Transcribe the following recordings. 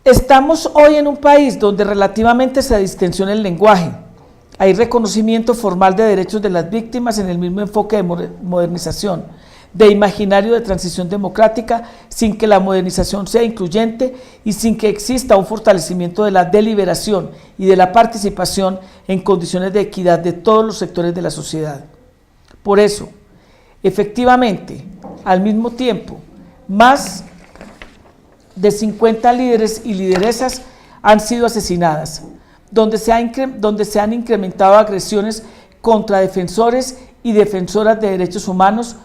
Estamos hoy en un país donde relativamente se distensiona el lenguaje. Hay reconocimiento formal de derechos de las víctimas en el mismo enfoque de modernización, de imaginario de transición democrática, sin que la modernización sea incluyente y sin que exista un fortalecimiento de la deliberación y de la participación en condiciones de equidad de todos los sectores de la sociedad. Por eso, efectivamente, al mismo tiempo, más de 50 líderes y lideresas han sido asesinadas, donde se han incrementado agresiones contra defensores y defensoras de derechos humanos,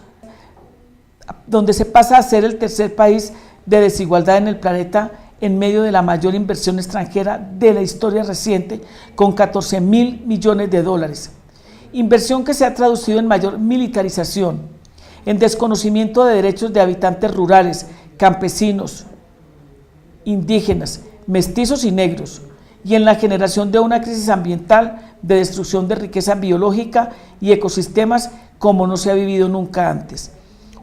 donde se pasa a ser el tercer país de desigualdad en el planeta en medio de la mayor inversión extranjera de la historia reciente, con 14.000 millones de dólares. Inversión que se ha traducido en mayor militarización, en desconocimiento de derechos de habitantes rurales, campesinos, indígenas, mestizos y negros, y en la generación de una crisis ambiental de destrucción de riqueza biológica y ecosistemas como no se ha vivido nunca antes.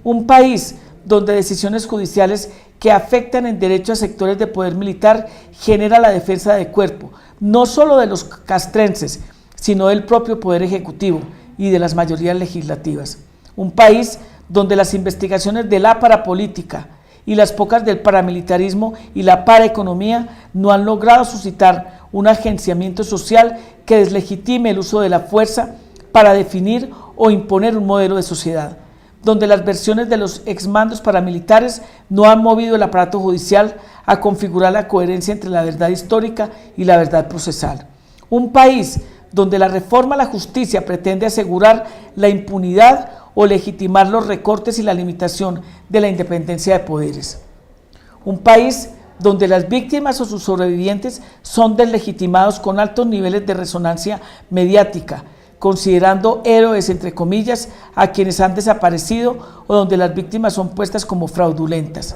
Un país donde decisiones judiciales que afectan en derecho a sectores de poder militar genera la defensa de cuerpo, no solo de los castrenses, sino del propio poder ejecutivo y de las mayorías legislativas. Un país donde las investigaciones de la parapolítica y las pocas del paramilitarismo y la paraeconomía no han logrado suscitar un agenciamiento social que deslegitime el uso de la fuerza para definir o imponer un modelo de sociedad, donde las versiones de los exmandos paramilitares no han movido el aparato judicial a configurar la coherencia entre la verdad histórica y la verdad procesal. Un país donde la reforma a la justicia pretende asegurar la impunidad o legitimar los recortes y la limitación de la independencia de poderes. Un país donde las víctimas o sus sobrevivientes son deslegitimados con altos niveles de resonancia mediática, considerando héroes, entre comillas, a quienes han desaparecido o donde las víctimas son puestas como fraudulentas.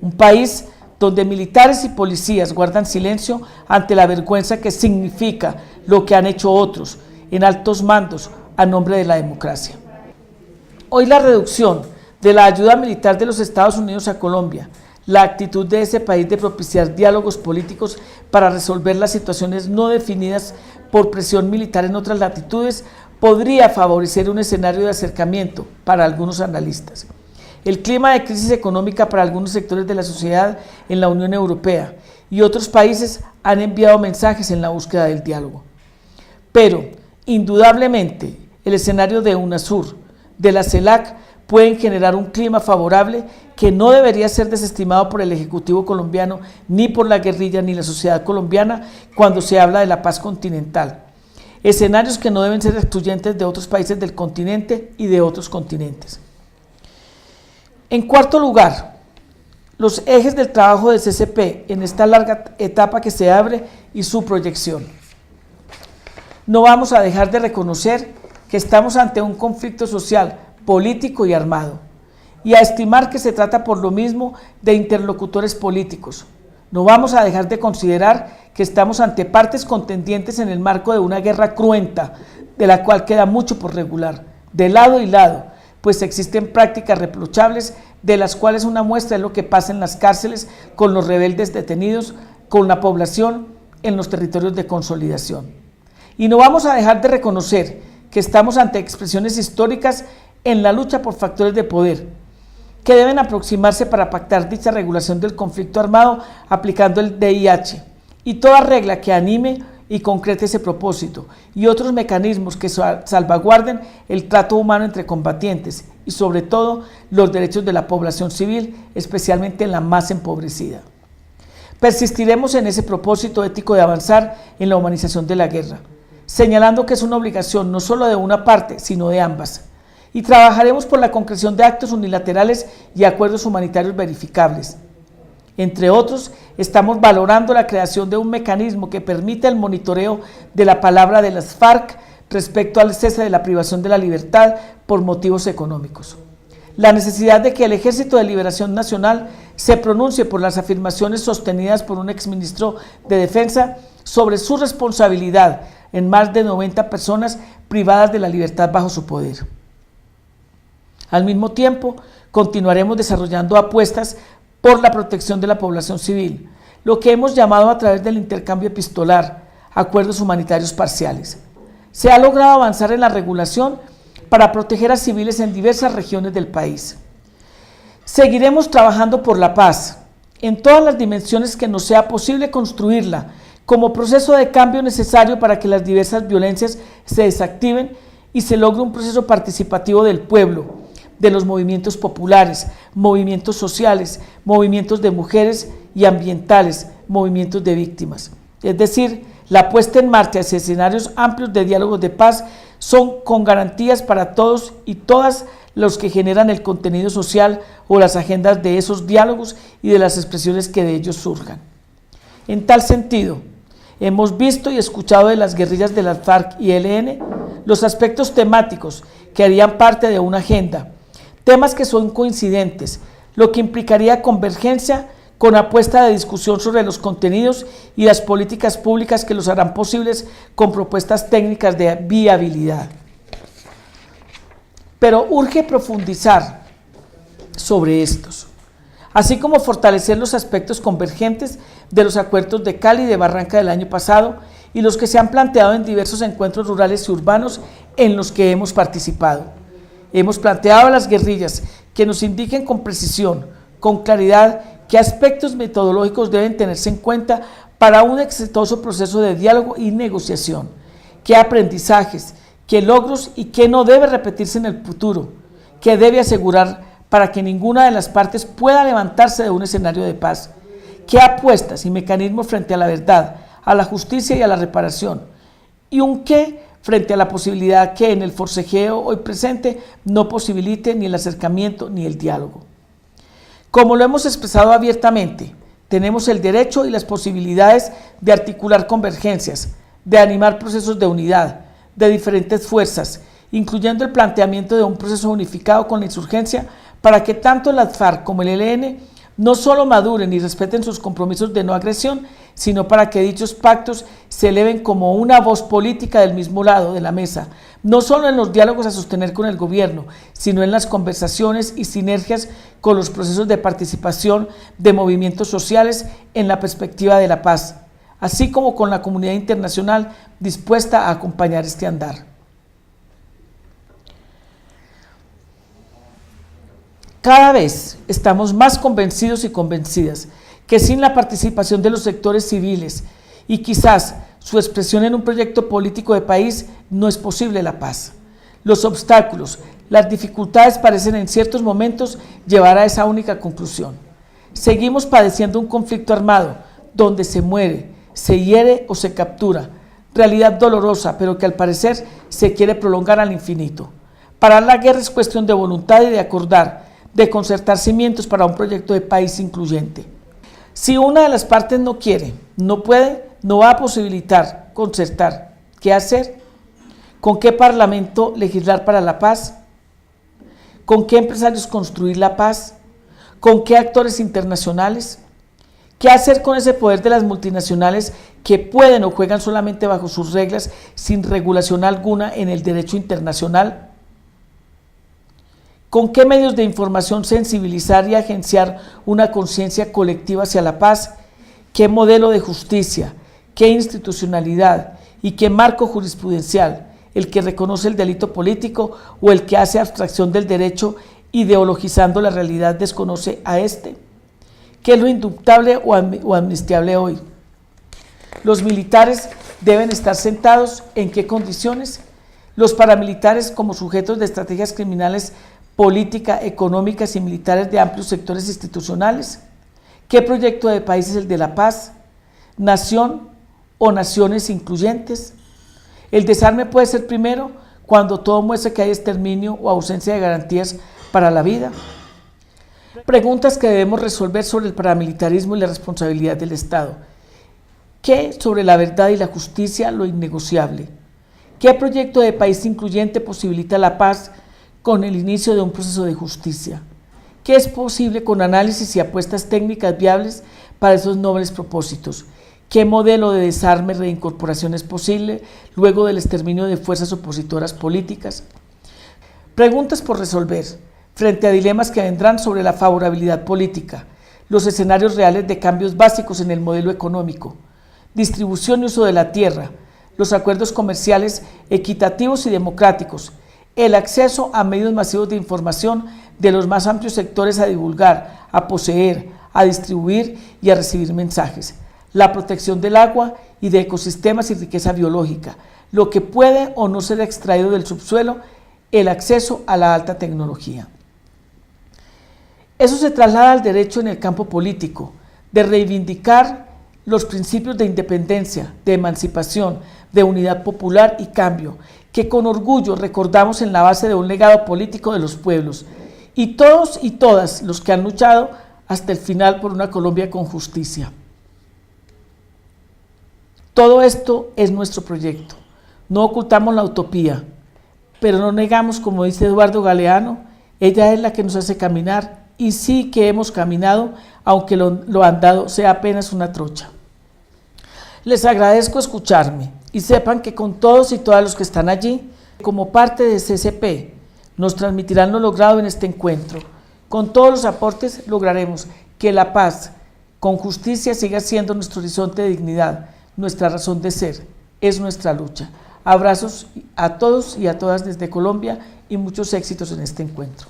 Un país donde militares y policías guardan silencio ante la vergüenza que significa lo que han hecho otros en altos mandos a nombre de la democracia. Hoy la reducción de la ayuda militar de los Estados Unidos a Colombia, la actitud de ese país de propiciar diálogos políticos para resolver las situaciones no definidas por presión militar en otras latitudes, podría favorecer un escenario de acercamiento para algunos analistas. El clima de crisis económica para algunos sectores de la sociedad en la Unión Europea y otros países han enviado mensajes en la búsqueda del diálogo. Pero, indudablemente, el escenario de UNASUR, de la CELAC, pueden generar un clima favorable que no debería ser desestimado por el Ejecutivo colombiano, ni por la guerrilla, ni la sociedad colombiana cuando se habla de la paz continental. Escenarios que no deben ser excluyentes de otros países del continente y de otros continentes. En cuarto lugar, los ejes del trabajo del CCP en esta larga etapa que se abre y su proyección. No vamos a dejar de reconocer que estamos ante un conflicto social, político y armado, y a estimar que se trata por lo mismo de interlocutores políticos. No vamos a dejar de considerar que estamos ante partes contendientes en el marco de una guerra cruenta, de la cual queda mucho por regular, de lado y lado, pues existen prácticas reprochables de las cuales una muestra es lo que pasa en las cárceles con los rebeldes detenidos, con la población en los territorios de consolidación. Y no vamos a dejar de reconocer que estamos ante expresiones históricas en la lucha por factores de poder, que deben aproximarse para pactar dicha regulación del conflicto armado aplicando el DIH y toda regla que anime y concrete ese propósito y otros mecanismos que salvaguarden el trato humano entre combatientes y sobre todo los derechos de la población civil, especialmente la más empobrecida. Persistiremos en ese propósito ético de avanzar en la humanización de la guerra, señalando que es una obligación no solo de una parte, sino de ambas. Y trabajaremos por la concreción de actos unilaterales y acuerdos humanitarios verificables. Entre otros, estamos valorando la creación de un mecanismo que permita el monitoreo de la palabra de las FARC respecto al cese de la privación de la libertad por motivos económicos. La necesidad de que el Ejército de Liberación Nacional se pronuncie por las afirmaciones sostenidas por un exministro de Defensa sobre su responsabilidad en más de 90 personas privadas de la libertad bajo su poder. Al mismo tiempo, continuaremos desarrollando apuestas por la protección de la población civil, lo que hemos llamado a través del intercambio epistolar, acuerdos humanitarios parciales. Se ha logrado avanzar en la regulación para proteger a civiles en diversas regiones del país. Seguiremos trabajando por la paz, en todas las dimensiones que nos sea posible construirla, como proceso de cambio necesario para que las diversas violencias se desactiven y se logre un proceso participativo del pueblo, de los movimientos populares, movimientos sociales, movimientos de mujeres y ambientales, movimientos de víctimas. Es decir, la puesta en marcha de escenarios amplios de diálogos de paz son con garantías para todos y todas los que generan el contenido social o las agendas de esos diálogos y de las expresiones que de ellos surjan. En tal sentido, hemos visto y escuchado de las guerrillas de las FARC y ELN los aspectos temáticos que harían parte de una agenda, temas que son coincidentes, lo que implicaría convergencia con apuesta de discusión sobre los contenidos y las políticas públicas que los harán posibles con propuestas técnicas de viabilidad. Pero urge profundizar sobre estos, así como fortalecer los aspectos convergentes de los acuerdos de Cali y de Barranca del año pasado y los que se han planteado en diversos encuentros rurales y urbanos en los que hemos participado. Hemos planteado a las guerrillas que nos indiquen con precisión, con claridad, qué aspectos metodológicos deben tenerse en cuenta para un exitoso proceso de diálogo y negociación, qué aprendizajes, qué logros y qué no debe repetirse en el futuro, qué debe asegurar para que ninguna de las partes pueda levantarse de un escenario de paz, qué apuestas y mecanismos frente a la verdad, a la justicia y a la reparación, y un qué frente a la posibilidad que en el forcejeo hoy presente no posibilite ni el acercamiento ni el diálogo. Como lo hemos expresado abiertamente, tenemos el derecho y las posibilidades de articular convergencias, de animar procesos de unidad, de diferentes fuerzas, incluyendo el planteamiento de un proceso unificado con la insurgencia para que tanto las FARC como el ELN no solo maduren y respeten sus compromisos de no agresión, sino para que dichos pactos se eleven como una voz política del mismo lado de la mesa, no solo en los diálogos a sostener con el gobierno, sino en las conversaciones y sinergias con los procesos de participación de movimientos sociales en la perspectiva de la paz, así como con la comunidad internacional dispuesta a acompañar este andar. Cada vez estamos más convencidos y convencidas que sin la participación de los sectores civiles y quizás su expresión en un proyecto político de país no es posible la paz. Los obstáculos, las dificultades parecen en ciertos momentos llevar a esa única conclusión. Seguimos padeciendo un conflicto armado donde se muere, se hiere o se captura, realidad dolorosa pero que al parecer se quiere prolongar al infinito. Parar la guerra es cuestión de voluntad y de acordar, de concertar cimientos para un proyecto de país incluyente. Si una de las partes no quiere, no puede, no va a posibilitar concertar. ¿Qué hacer? ¿Con qué parlamento legislar para la paz? ¿Con qué empresarios construir la paz? ¿Con qué actores internacionales? ¿Qué hacer con ese poder de las multinacionales que pueden o juegan solamente bajo sus reglas sin regulación alguna en el derecho internacional? ¿Con qué medios de información sensibilizar y agenciar una conciencia colectiva hacia la paz? ¿Qué modelo de justicia, qué institucionalidad y qué marco jurisprudencial, el que reconoce el delito político o el que hace abstracción del derecho ideologizando la realidad desconoce a este? ¿Qué es lo indubtable o amnistiable hoy? ¿Los militares deben estar sentados? ¿En qué condiciones? ¿Los paramilitares como sujetos de estrategias criminales política, económicas y militares de amplios sectores institucionales? ¿Qué proyecto de país es el de la paz? ¿Nación o naciones incluyentes? El desarme puede ser primero cuando todo muestra que hay exterminio o ausencia de garantías para la vida. Preguntas que debemos resolver sobre el paramilitarismo y la responsabilidad del Estado. ¿Qué sobre la verdad y la justicia, lo innegociable? ¿Qué proyecto de país incluyente posibilita la paz con el inicio de un proceso de justicia? ¿Qué es posible con análisis y apuestas técnicas viables para esos nobles propósitos? ¿Qué modelo de desarme y reincorporación es posible luego del exterminio de fuerzas opositoras políticas? Preguntas por resolver frente a dilemas que vendrán sobre la favorabilidad política, los escenarios reales de cambios básicos en el modelo económico, distribución y uso de la tierra, los acuerdos comerciales equitativos y democráticos, el acceso a medios masivos de información de los más amplios sectores a divulgar, a poseer, a distribuir y a recibir mensajes, la protección del agua y de ecosistemas y riqueza biológica, lo que puede o no ser extraído del subsuelo, el acceso a la alta tecnología. Eso se traslada al derecho en el campo político, de reivindicar los principios de independencia, de emancipación, de unidad popular y cambio, que con orgullo recordamos en la base de un legado político de los pueblos, y todos y todas los que han luchado hasta el final por una Colombia con justicia. Todo esto es nuestro proyecto. No ocultamos la utopía, pero no negamos, como dice Eduardo Galeano, ella es la que nos hace caminar, y sí que hemos caminado, aunque lo andado sea apenas una trocha. Les agradezco escucharme y sepan que con todos y todas los que están allí, como parte de CCP, nos transmitirán lo logrado en este encuentro. Con todos los aportes lograremos que la paz con justicia siga siendo nuestro horizonte de dignidad, nuestra razón de ser, es nuestra lucha. Abrazos a todos y a todas desde Colombia y muchos éxitos en este encuentro.